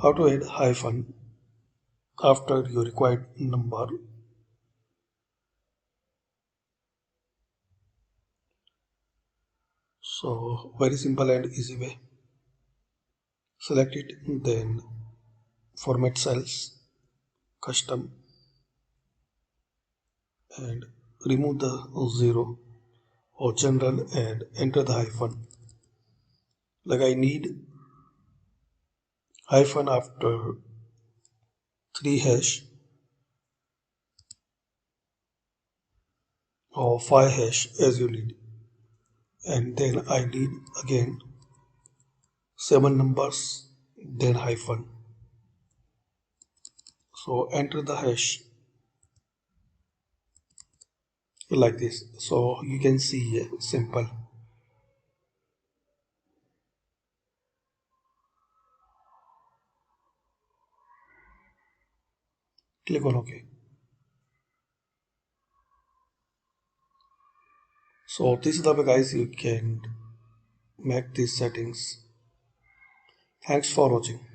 How to add hyphen after your required number. So very simple and easy way. Select it, then format cells, custom, and remove the zero or general and enter the hyphen. Like I need hyphen after 3 hash or 5 hash as you need, and then I need again 7 numbers, then hyphen. So enter the hash like this. So you can see here, simple. Click on OK. So this is the way guys you can make these settings. Thanks for watching.